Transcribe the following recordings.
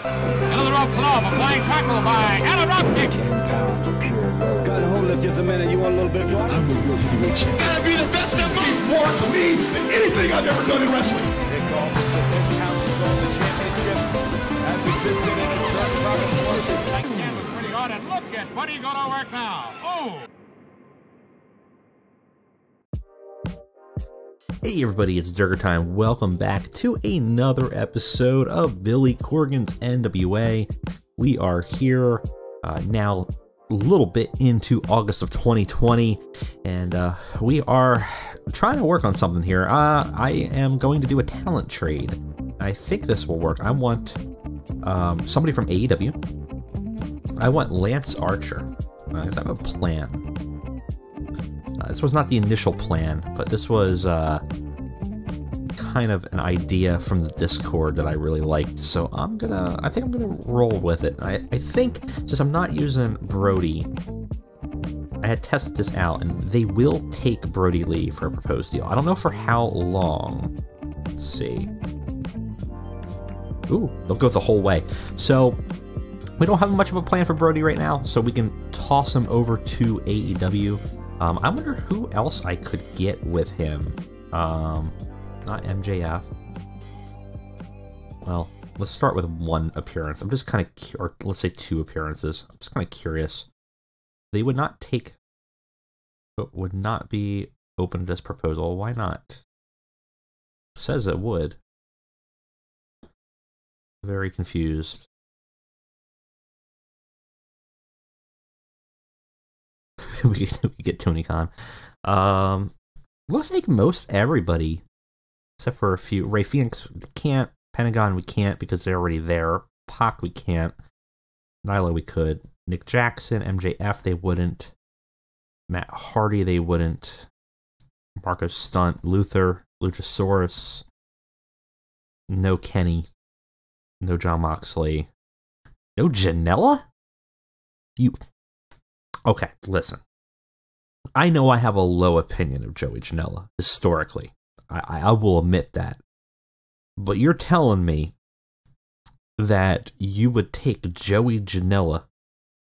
Into the ropes and off. A flying tackle by and a drop kick. 10 pounds of pure gold. Got to hold it just a minute. You want a little bit more? I'm the real heavyweight champion. Gotta be the best that means more to me than anything I've ever done in wrestling. They call this the 10 pounds of gold, the championship. As we sit in a start pocket. That canvas pretty hard, and look at Buddy going to work now. Oh! Hey everybody, it's Durger time. Welcome back to another episode of Billy Corgan's NWA. We are here now a little bit into August of 2020, and we are trying to work on something here. I am going to do a talent trade. I think this will work. I want somebody from AEW. I want Lance Archer. I have a plan. This was not the initial plan, but this was kind of an idea from the Discord that I really liked. So I think I'm gonna roll with it. I think since I'm not using Brody, I had tested this out, and they will take Brody Lee for a proposed deal. I don't know for how long. Let's see. Ooh, they'll go the whole way. So we don't have much of a plan for Brody right now, so we can toss him over to AEW. I wonder who else I could get with him. Not MJF. Well, let's start with one appearance. I'm just kind of, or let's say 2 appearances. I'm just kind of curious. They would not take, but would not be open to this proposal. Why not? It says it would. Very confused. we get Tony Khan. Looks like most everybody, except for a few. Ray Phoenix, we can't. Pentagon, we can't because they're already there. Pac, we can't. Nyla, we could. Nick Jackson, MJF, they wouldn't. Matt Hardy, they wouldn't. Marco Stunt, Luther, Luchasaurus. No Kenny. No John Moxley. No Janela? Okay, listen. I know I have a low opinion of Joey Janela, historically. I will admit that. But you're telling me that you would take Joey Janela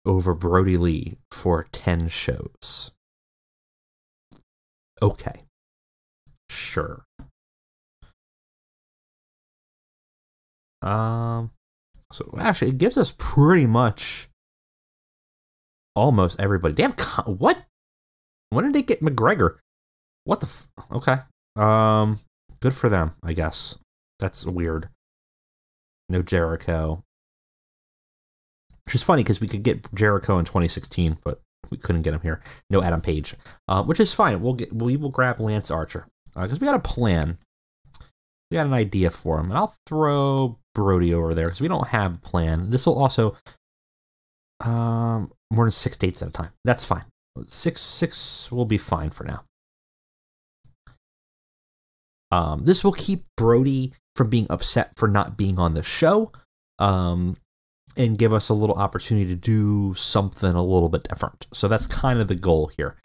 over Brody Lee for 10 shows. Okay. Sure. So actually, it gives us pretty much almost everybody. They have what? When did they get McGregor? What the? Okay. Good for them, I guess. That's weird. No Jericho. Which is funny because we could get Jericho in 2016, but we couldn't get him here. No Adam Page, which is fine. We will grab Lance Archer because we got a plan. We got an idea for him, and I'll throw Brody over there because we don't have a plan. This will also more than 6 dates at a time. That's fine. Six will be fine for now. This will keep Brody from being upset for not being on the show, and give us a little opportunity to do something a little bit different. So that's kind of the goal here.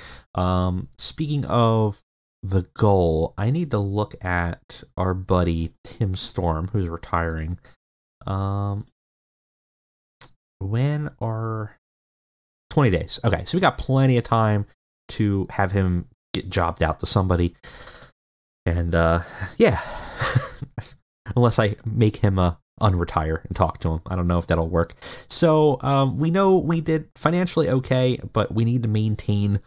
Speaking of the goal, I need to look at our buddy Tim Storm, who's retiring. When are 20 days? Okay, so we got plenty of time to have him get jobbed out to somebody. And, yeah. Unless I make him unretire and talk to him. I don't know if that'll work. So, we know we did financially okay, but we need to maintain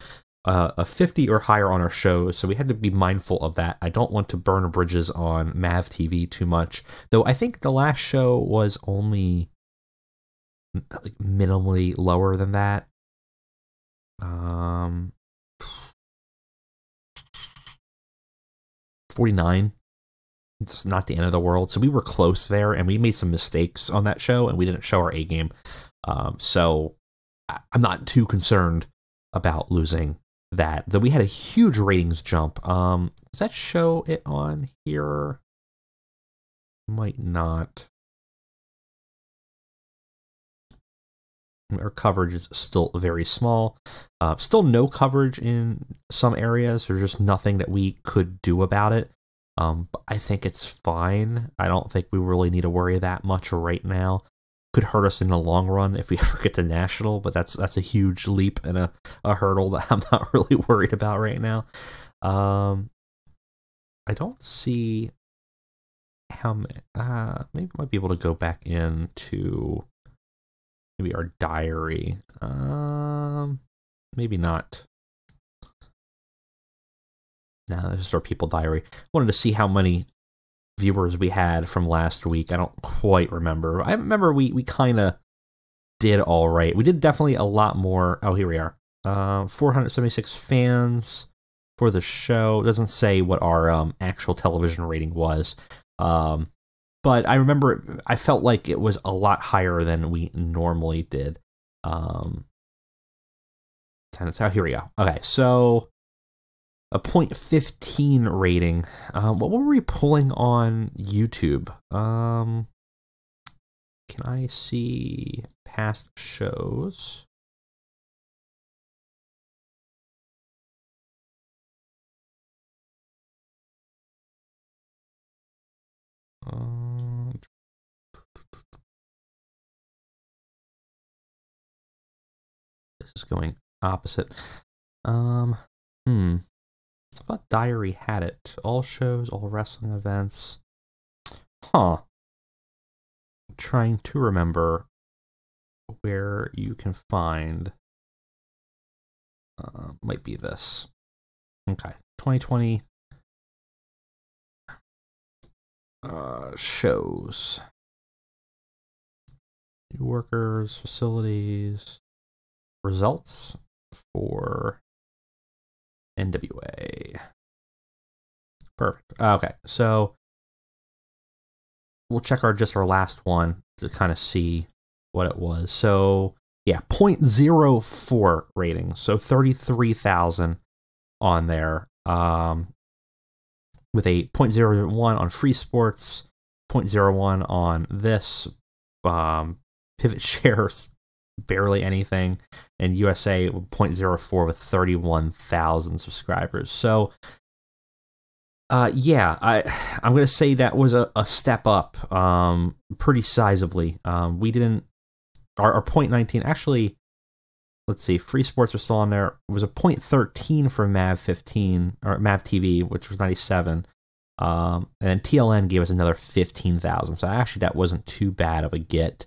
a 50 or higher on our shows, so we had to be mindful of that. I don't want to burn bridges on Mav TV too much. Though I think the last show was only like minimally lower than that. 49. It's not the end of the world. So we were close there, and we made some mistakes on that show, and we didn't show our A game. So I'm not too concerned about losing that. Though we had a huge ratings jump. Does that show it on here? Might not. Our coverage is still very small. Still no coverage in some areas. There's just nothing that we could do about it. But I think it's fine. I don't think we really need to worry that much right now. could hurt us in the long run if we ever get to national, but that's a huge leap and a hurdle that I'm not really worried about right now. I don't see how many. Maybe I might be able to go back into maybe our diary. Maybe not. No, this is our people diary. Wanted to see how many viewers we had from last week. I don't quite remember. I remember we kind of did all right. We did definitely a lot more. Oh, here we are. 476 fans for the show. It doesn't say what our actual television rating was. But I remember I felt like it was a lot higher than we normally did. Oh, here we go. Okay, so a 0.15 rating. What were we pulling on YouTube? Can I see past shows? This is going opposite. I thought Diary had it. All shows, all wrestling events. Huh. I'm trying to remember where you can find. Might be this. Okay. 2020 shows. New workers, facilities, results for NWA. Perfect. Okay, so we'll check our last one to kind of see what it was. So yeah, 0.04 rating. So 33,000 on there. With a 0.01 on Free Sports, 0.01 on this, Pivot Shares, barely anything, and USA 0.04 with 31,000 subscribers. So, yeah, I'm going to say that was a step up, pretty sizably. We didn't, our 0.19, actually, let's see, Free Sports was still on there. It was a 0.13 for MAV 15, or MAV TV, which was 97. And then TLN gave us another 15,000. So actually that wasn't too bad of a get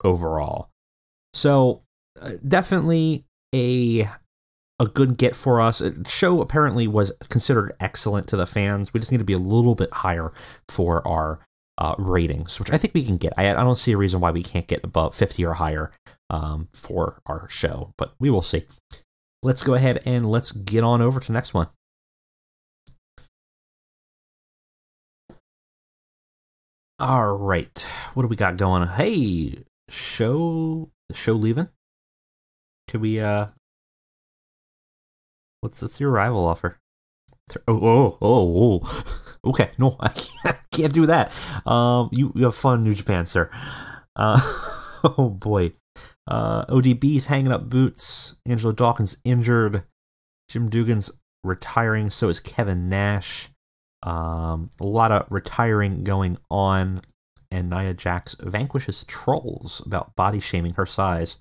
overall. So definitely a good get for us. The show apparently was considered excellent to the fans. We just need to be a little bit higher for our ratings, which I think we can get. I don't see a reason why we can't get above 50 or higher for our show, but we will see. Let's go ahead and let's get on over to the next one. All right, what do we got going? Hey, show leaving? Could we what's your arrival offer? Oh. Okay, no, I can't do that. You have fun, New Japan, sir. Oh boy. ODB's hanging up boots. Angelo Dawkins injured. Jim Dugan's retiring. So is Kevin Nash. A lot of retiring going on. And Nia Jax vanquishes trolls about body shaming her size.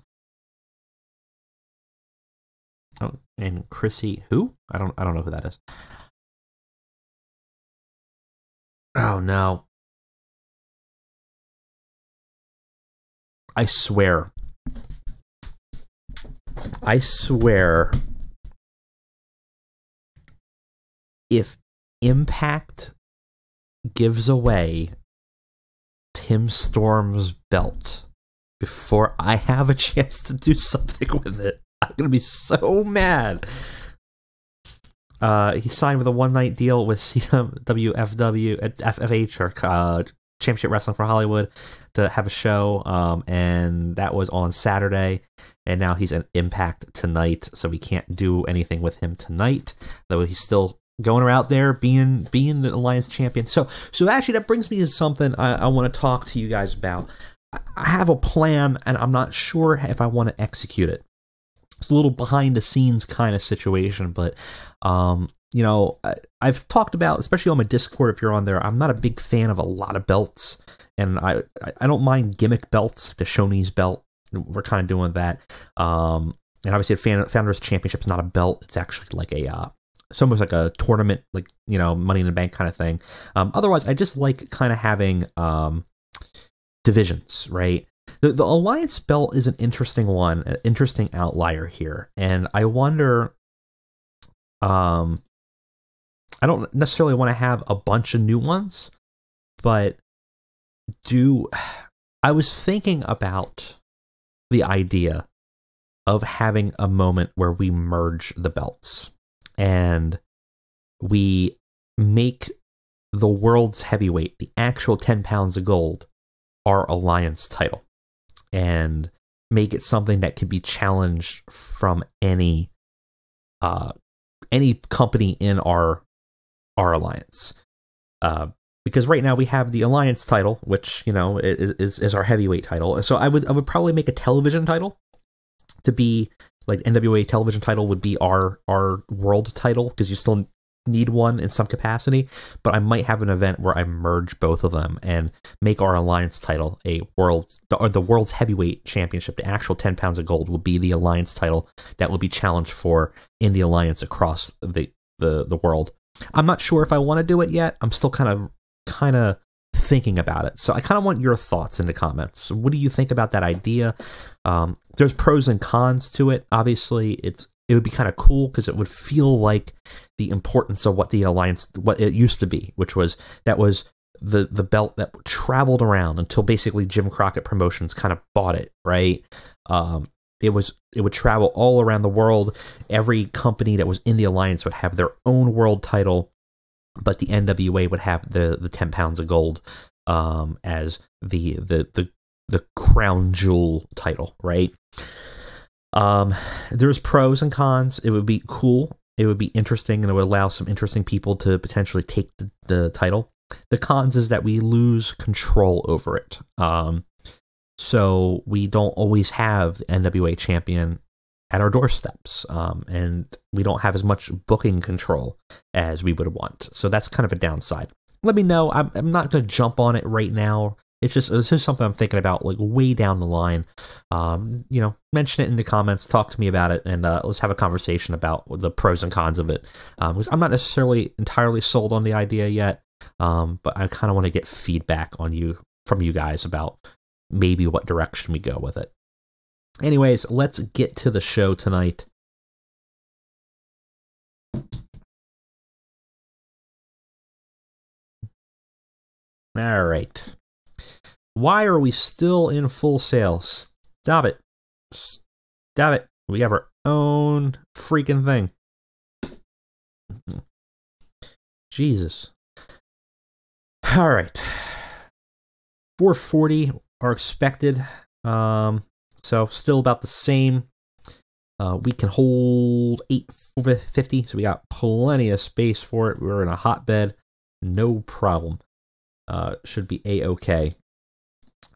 Oh, and Chrissy, who? I don't know who that is. Oh no. I swear, if Impact gives away Tim Storm's belt before I have a chance to do something with it, I'm going to be so mad. He signed with a one-night deal with CWFW at FFH, or Championship Wrestling for Hollywood, to have a show, and that was on Saturday, and now he's an Impact tonight, so we can't do anything with him tonight, though he's still going out there being the Alliance champion. So actually that brings me to something I want to talk to you guys about. I have a plan, and I'm not sure if I want to execute it. It's a little behind the scenes kind of situation, but you know, I've talked about, especially on my Discord, if you're on there, I'm not a big fan of a lot of belts and I don't mind gimmick belts. The Shoney's belt, we're kind of doing that. And obviously, the Founders Championship is not a belt; it's actually like it's almost like a tournament, like Money in the Bank kind of thing. Otherwise, I just like kind of having divisions, right? The Alliance belt is an interesting one, an interesting outlier here, and I wonder. I don't necessarily want to have a bunch of new ones, but I was thinking about the idea of having a moment where we merge the belts and we make the world's heavyweight, the actual 10 pounds of gold, our Alliance title, and make it something that could be challenged from any company in our Alliance. Because right now we have the Alliance title, which is our heavyweight title. So I would probably make a television title to be like NWA television title would be our world title, because you still need one in some capacity. But I might have an event where I merge both of them and make our Alliance title the world's heavyweight championship. The actual 10 pounds of gold will be the Alliance title that will be challenged for in the Alliance across the world. I'm not sure if I want to do it yet. I'm still kind of thinking about it. So I kind of want your thoughts in the comments. What do you think about that idea? There's pros and cons to it. Obviously, it would be kind of cool because it would feel like the importance of what the Alliance, what it used to be, which was the belt that traveled around until basically Jim Crockett Promotions kind of bought it, right? It would travel all around the world. Every company that was in the Alliance would have their own world title, but the NWA would have the 10 pounds of gold as the crown jewel title, right? There's pros and cons. It would be cool. It would be interesting, and it would allow some interesting people to potentially take the title. The cons is that we lose control over it. So we don't always have the NWA champion at our doorsteps, and we don't have as much booking control as we would want. So that's kind of a downside. Let me know. I'm not going to jump on it right now. It's just something I'm thinking about, like way down the line. Mention it in the comments, talk to me about it, and let's have a conversation about the pros and cons of it. Because I'm not necessarily entirely sold on the idea yet, but I kind of want to get feedback from you guys about maybe what direction we go with it. Anyways, let's get to the show tonight. All right. Why are we still in Full Sail? Stop it. Stop it. We have our own freaking thing. Jesus. All right. 440 are expected. So still about the same. We can hold 850, so we got plenty of space for it. We're in a hotbed. No problem. Should be A-okay.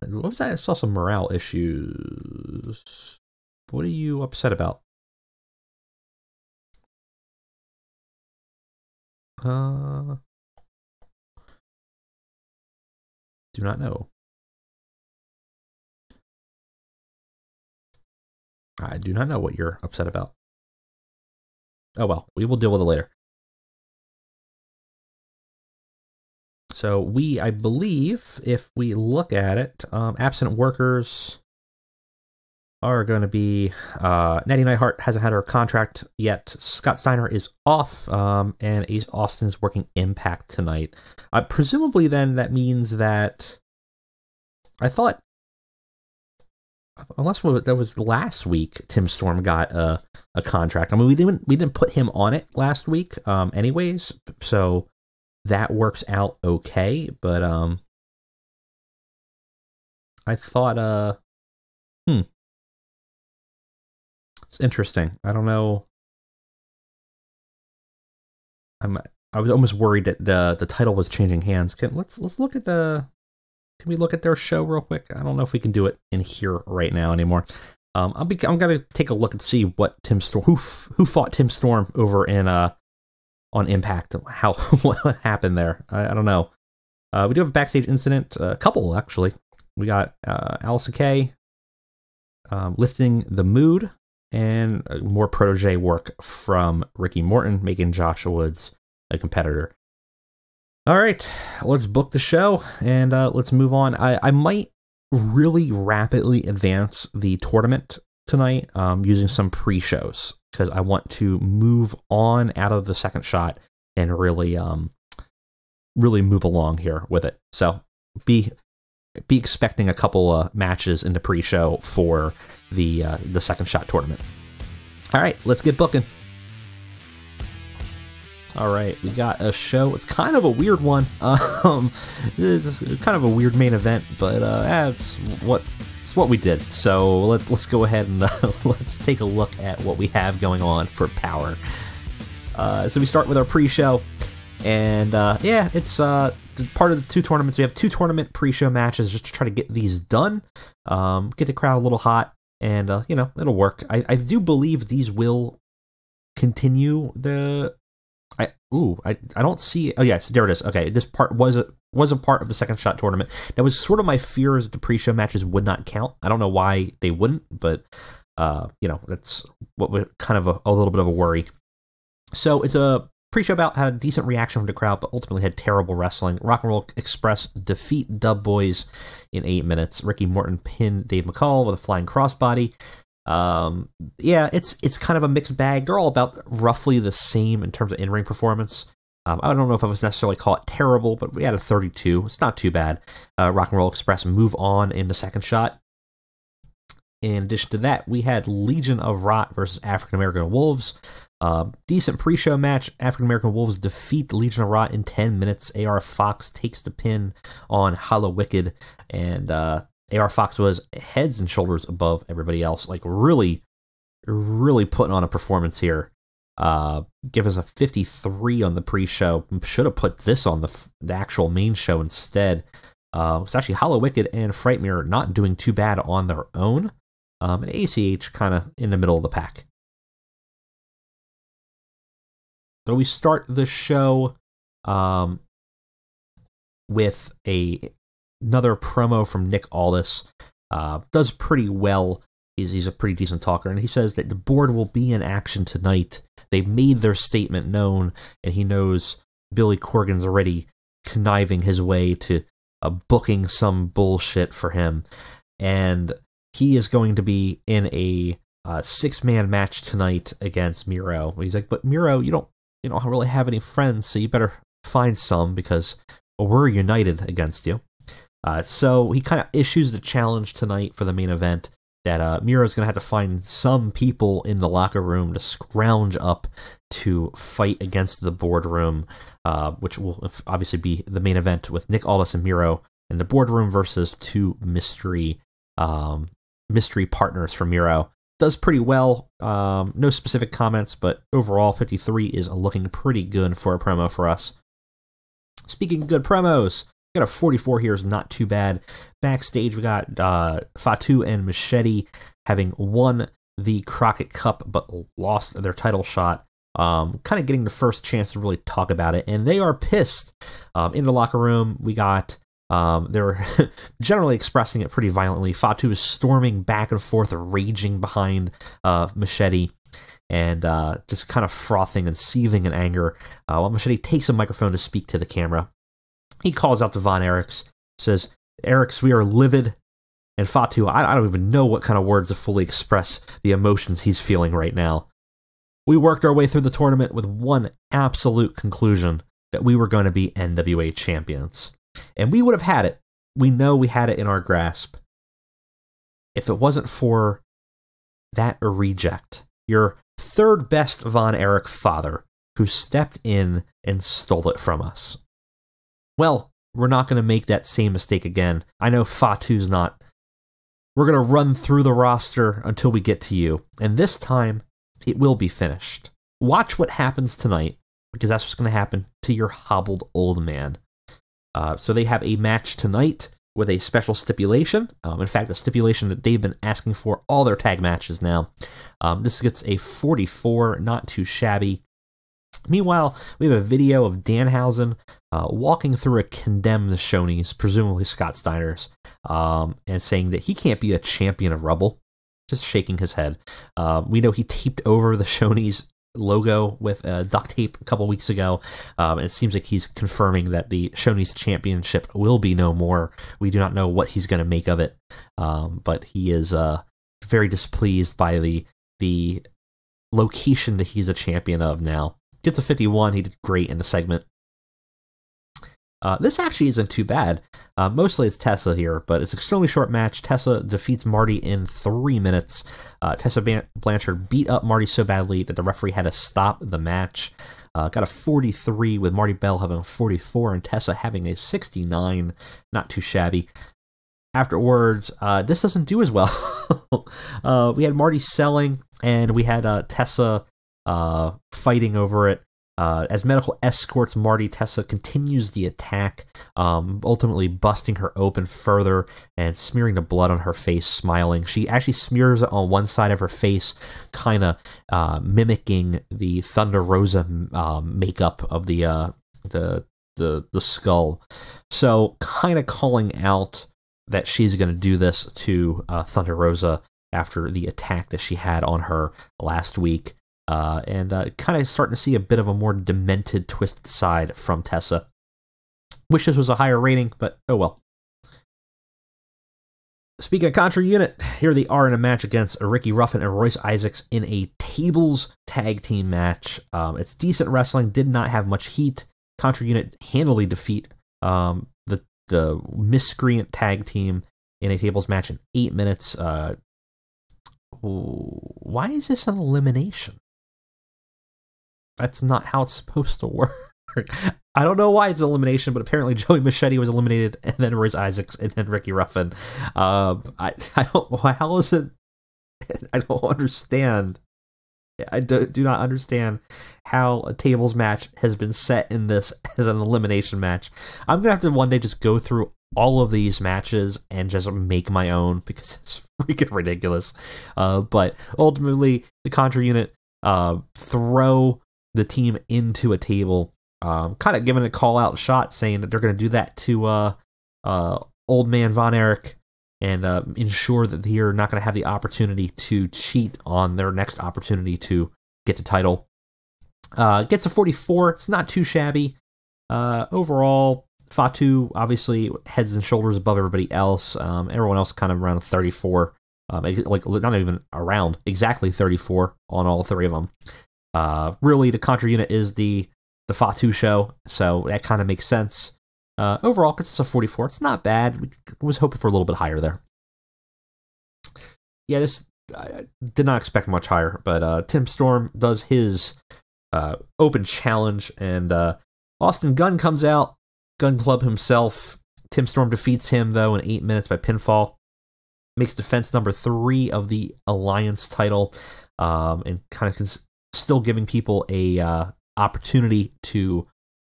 What was that? I saw some morale issues. What are you upset about? Do not know. I do not know what you're upset about. Oh well, we will deal with it later. So I believe, if we look at it, absent workers are going to be, Natty Neidhart hasn't had her contract yet. Scott Steiner is off, and Ace Austin's working Impact tonight. Presumably then that means that, I thought, unless that was last week, Tim Storm got a contract. I mean, we didn't put him on it last week, anyways, so that works out okay. But I thought, it's interesting. I don't know. I was almost worried that the title was changing hands. Let's look at Can we look at their show real quick? I don't know if we can do it in here right now anymore. I'm gonna take a look and see what Tim Storm, who fought Tim Storm over in on Impact. What happened there? I don't know. We do have a backstage incident, a couple actually. We got Allison Kay lifting the mood, and more protege work from Ricky Morton, making Joshua Woods a competitor. All right, let's book the show, and let's move on. I might really rapidly advance the tournament tonight using some pre-shows, because I want to move on out of the second shot and really move along here with it. So be expecting a couple matches in the pre-show for the second shot tournament. All right, let's get booking. All right, we got a show. It's kind of a weird one. This is kind of a weird main event, but it's what we did. So let's go ahead and let's take a look at what we have going on for Power. So we start with our pre-show, and it's part of the two tournaments. We have two tournament pre-show matches just to try to get these done, get the crowd a little hot, and it'll work. I do believe these will continue the. I don't see. Oh yes, there it is. Okay, this part was a part of the second shot tournament. That was sort of my fears that the pre-show matches would not count. I don't know why they wouldn't, but that's what was kind of a little bit of a worry. So it's a pre-show bout, had a decent reaction from the crowd, but ultimately had terrible wrestling. Rock and Roll Express defeat Dub Boys in 8 minutes. Ricky Morton pinned Dave McCall with a flying crossbody. It's kind of a mixed bag. They're all about roughly the same in terms of in-ring performance. I don't know if I would necessarily call it terrible, but we had a 32. It's not too bad. Rock and Roll Express move on in the second shot. In addition to that, we had Legion of Rot versus African American Wolves. Decent pre-show match. African American Wolves defeat Legion of Rot in 10 minutes. AR Fox takes the pin on Hollow Wicked, and AR Fox was heads and shoulders above everybody else. Like really, really putting on a performance here. Give us a 53 on the pre-show. Should have put this on the actual main show instead. It's actually Hollow Wicked and Frightmare not doing too bad on their own. And ACH kind of in the middle of the pack. So we start the show with another promo from Nick Aldis. Does pretty well. He's a pretty decent talker, and he says that the board will be in action tonight. They made their statement known, and he knows Billy Corgan's already conniving his way to booking some bullshit for him, and he is going to be in a 6-man match tonight against Miro. He's like, but Miro, you don't really have any friends, so you better find some, because we're united against you. So he kind of issues the challenge tonight for the main event that Miro's going to have to find some people in the locker room to scrounge up to fight against the boardroom, which will obviously be the main event with Nick Aldis and Miro in the boardroom versus two mystery partners for Miro. Does pretty well. No specific comments, but overall 53 is looking pretty good for a promo for us. Speaking of good promos, we got a 44 here, is not too bad. Backstage, we got Fatu and Machete having won the Crockett Cup but lost their title shot. Kind of getting the first chance to really talk about it, and they are pissed. In the locker room, we got they're generally expressing it pretty violently. Fatu is storming back and forth, raging behind Machete, and just kind of frothing and seething in anger. While Machete takes a microphone to speak to the camera, he calls out to Von Erichs, says, "Erichs, we are livid." And Fatu, I don't even know what kind of words to fully express the emotions he's feeling right now. We worked our way through the tournament with one absolute conclusion, that we were going to be NWA champions. And we would have had it. We know we had it in our grasp. If it wasn't for that reject, your third best Von Erich father, who stepped in and stole it from us. Well, we're not going to make that same mistake again. I know Fatu's not. We're going to run through the roster until we get to you. And this time, it will be finished. Watch what happens tonight, because that's what's going to happen to your hobbled old man. So they have a match tonight with a special stipulation. In fact, a stipulation that they've been asking for all their tag matches now. This gets a 44, not too shabby. Meanwhile, we have a video of Danhausen walking through a condemned Shoney's, presumably Scott Steiner's, and saying that he can't be a champion of Rubble, just shaking his head. We know he taped over the Shoney's logo with duct tape a couple weeks ago. It seems like he's confirming that the Shoney's Championship will be no more. We do not know what he's going to make of it, but he is very displeased by the location that he's a champion of now. Gets a 51. He did great in the segment. This actually isn't too bad. Mostly it's Tessa here, but it's an extremely short match. Tessa defeats Marty in 3 minutes. Tessa Blanchard beat up Marty so badly that the referee had to stop the match. Got a 43 with Marty Bell having a 44 and Tessa having a 69. Not too shabby. Afterwards, this doesn't do as well. We had Marty selling, and we had Tessa fighting over it. As medical escorts Marty, Tessa continues the attack, ultimately busting her open further and smearing the blood on her face, smiling. She actually smears it on one side of her face, kind of mimicking the Thunder Rosa makeup of the skull. So kind of calling out that she's going to do this to Thunder Rosa after the attack that she had on her last week. And kind of starting to see a bit of a more demented, twisted side from Tessa. Wish this was a higher rating, but oh well. Speaking of Contra Unit, here they are in a match against Ricky Ruffin and Royce Isaacs in a tables tag team match. It's decent wrestling, did not have much heat. Contra Unit handily defeat the miscreant tag team in a tables match in 8 minutes. Why is this an elimination? That's not how it's supposed to work. I don't know why it's an elimination, but apparently Joey Machete was eliminated, and then Royce Isaacs, and then Ricky Ruffin. I don't. How is it? I don't understand. I do not understand how a tables match has been set in this as an elimination match. I'm gonna have to one day just go through all of these matches and just make my own because it's freaking ridiculous. But ultimately, the Contra Unit throw the team into a table, kind of giving a call-out shot, saying that they're going to do that to Old Man Von Erich and ensure that they're not going to have the opportunity to cheat on their next opportunity to get the title. Gets a 44. It's not too shabby. Overall, Fatu, obviously, heads and shoulders above everybody else. Everyone else kind of around 34. Like not even around, exactly 34 on all three of them. Really, the Contra Unit is the Fatu show, so that kind of makes sense. Overall, it's a 44. It's not bad. We was hoping for a little bit higher there. Yeah, this I did not expect much higher, but Tim Storm does his open challenge, and Austin Gunn comes out, Gun Club himself. Tim Storm defeats him, though, in 8 minutes by pinfall. Makes defense number 3 of the Alliance title, and kind of still giving people a opportunity to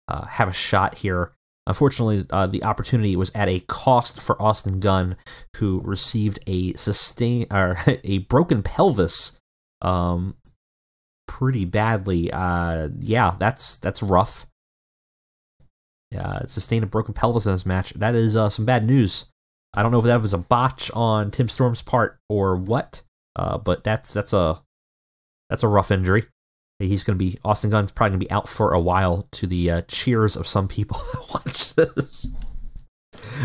have a shot here. Unfortunately, the opportunity was at a cost for Austin Gunn, who received a broken pelvis, pretty badly. Yeah, that's rough. Sustained a broken pelvis in this match. That is some bad news. I don't know if that was a botch on Tim Storm's part or what, but that's a rough injury. Austin Gunn's probably going to be out for a while, to the cheers of some people that watch this.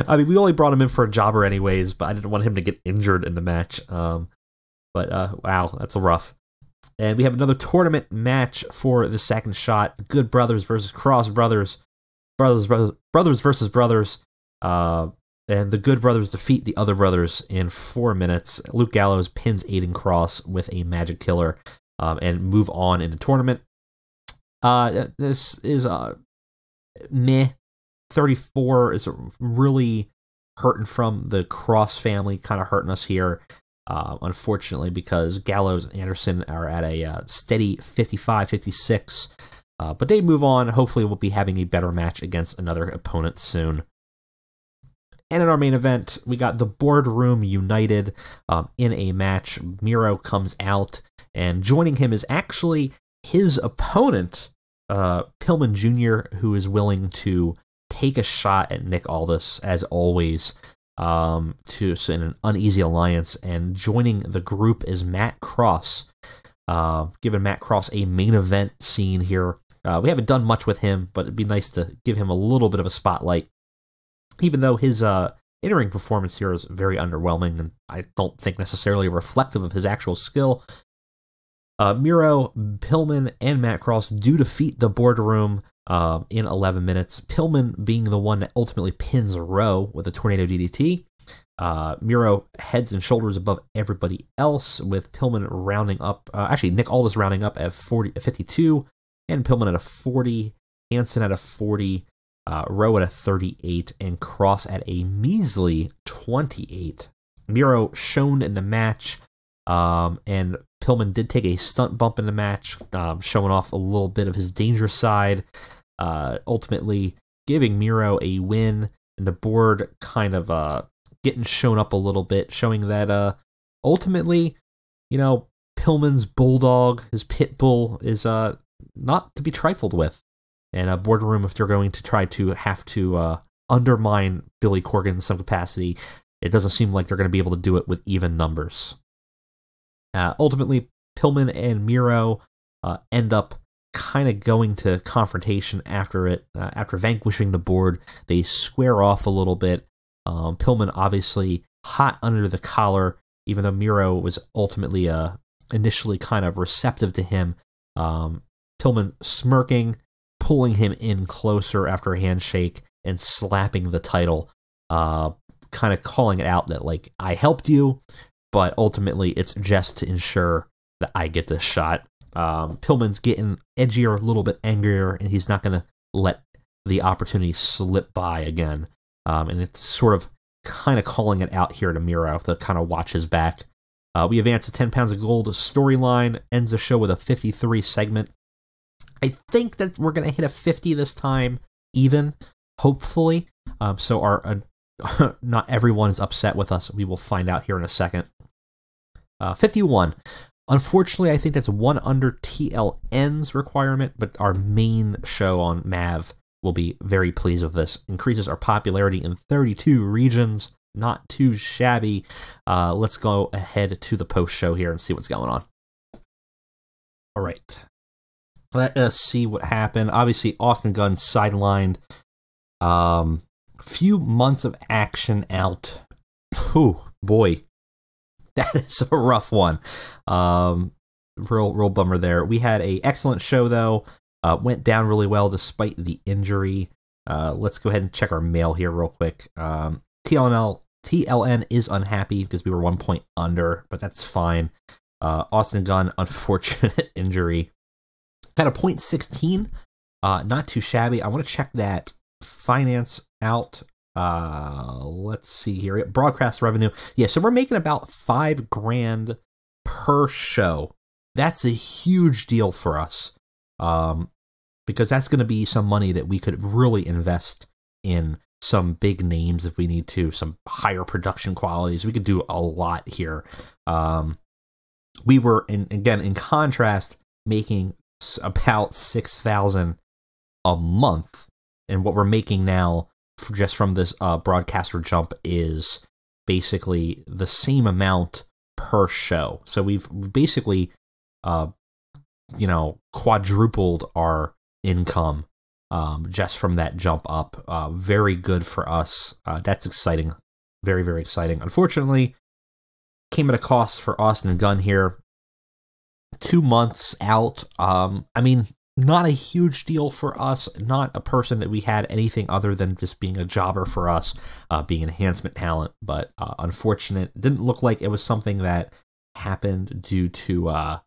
I mean, we only brought him in for a jobber anyways, but I didn't want him to get injured in the match. But wow, that's rough. And we have another tournament match for the second shot. Good Brothers versus Cross Brothers. Brothers versus Brothers. And the Good Brothers defeat the Other Brothers in 4 minutes. Luke Gallows pins Aiden Cross with a Magic Killer. And move on in the tournament. This is meh. 34 is really hurting from the Cross family, kind of hurting us here, unfortunately, because Gallows and Anderson are at a steady 55, 56. But they move on. Hopefully we'll be having a better match against another opponent soon. And in our main event, we got the Boardroom United in a match. Miro comes out, and joining him is actually his opponent, Pillman Jr., who is willing to take a shot at Nick Aldis, as always, so in an uneasy alliance, and joining the group is Matt Cross, giving Matt Cross a main event scene here. We haven't done much with him, but it'd be nice to give him a little bit of a spotlight, even though his in-ring performance here is very underwhelming, and I don't think necessarily reflective of his actual skill. Miro, Pillman, and Matt Cross do defeat the Boardroom in 11 minutes. Pillman being the one that ultimately pins Rowe with a tornado DDT. Miro heads and shoulders above everybody else, with Pillman rounding up, Nick Aldis rounding up at 52, and Pillman at a 40, Hansen at a 40, Rowe at a 38, and Cross at a measly 28. Miro shown in the match, and Pillman did take a stunt bump in the match, showing off a little bit of his dangerous side, ultimately giving Miro a win, and the board kind of getting shown up a little bit, showing that ultimately, Pillman's bulldog, his pit bull, is not to be trifled with. And a Boardroom, if they're going to have to undermine Billy Corgan in some capacity, it doesn't seem like they're going to be able to do it with even numbers. Ultimately, Pillman and Miro end up kind of going to confrontation after vanquishing the board. They square off a little bit. Pillman obviously hot under the collar, even though Miro was ultimately initially kind of receptive to him. Pillman smirking, pulling him in closer after a handshake, and slapping the title, kind of calling it out that, like, I helped you, but ultimately it's just to ensure that I get this shot. Pillman's getting edgier, a little bit angrier, and he's not going to let the opportunity slip by again. And it's sort of kind of calling it out here to Miro to kind of watch his back. We advance to 10 pounds of gold storyline, ends the show with a 53 segment. I think that we're going to hit a 50 this time, even, hopefully. So our not everyone is upset with us. We will find out here in a second. 51. Unfortunately, I think that's one under TLN's requirement, but our main show on MAV will be very pleased with this. Increases our popularity in 32 regions. Not too shabby. Let's go ahead to the post-show here and see what's going on. All right. Let us see what happened. Obviously, Austin Gunn sidelined. Few months of action out. Whew, boy. That is a rough one. Real bummer there. We had an excellent show, though. Went down really well despite the injury. Let's go ahead and check our mail here real quick. TLN is unhappy because we were 1 point under, but that's fine. Austin Gunn, unfortunate injury. Got a .16. Not too shabby. I want to check that finance out. Let's see here. Broadcast revenue. Yeah, so we're making about $5,000 per show. That's a huge deal for us. Because that's going to be some money that we could really invest in some big names if we need to, some higher production qualities. We could do a lot here. We were, in contrast, making about $6,000 a month, and what we're making now just from this broadcaster jump is basically the same amount per show. So we've basically quadrupled our income just from that jump up. Very good for us. That's exciting. Very, very exciting. Unfortunately, came at a cost for Austin Gunn here. 2 months out. Not a huge deal for us. Not a person that we had anything other than just being a jobber for us, being enhancement talent. But unfortunate. Didn't look like it was something that happened due to a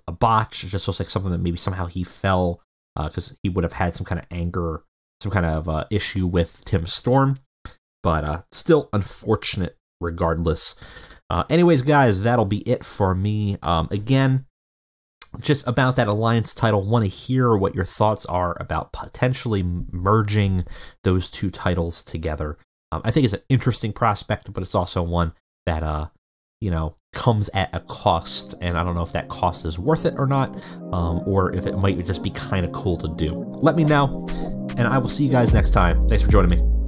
botch. It just looks like something that maybe somehow he fell because he would have had some kind of anger, some kind of issue with Tim Storm. But still unfortunate regardless. Anyways, guys, that'll be it for me. Again, just about that Alliance title, want to hear what your thoughts are about potentially merging those two titles together. I think it's an interesting prospect, but it's also one that, comes at a cost, and I don't know if that cost is worth it or not, or if it might just be kind of cool to do. Let me know, and I will see you guys next time. Thanks for joining me.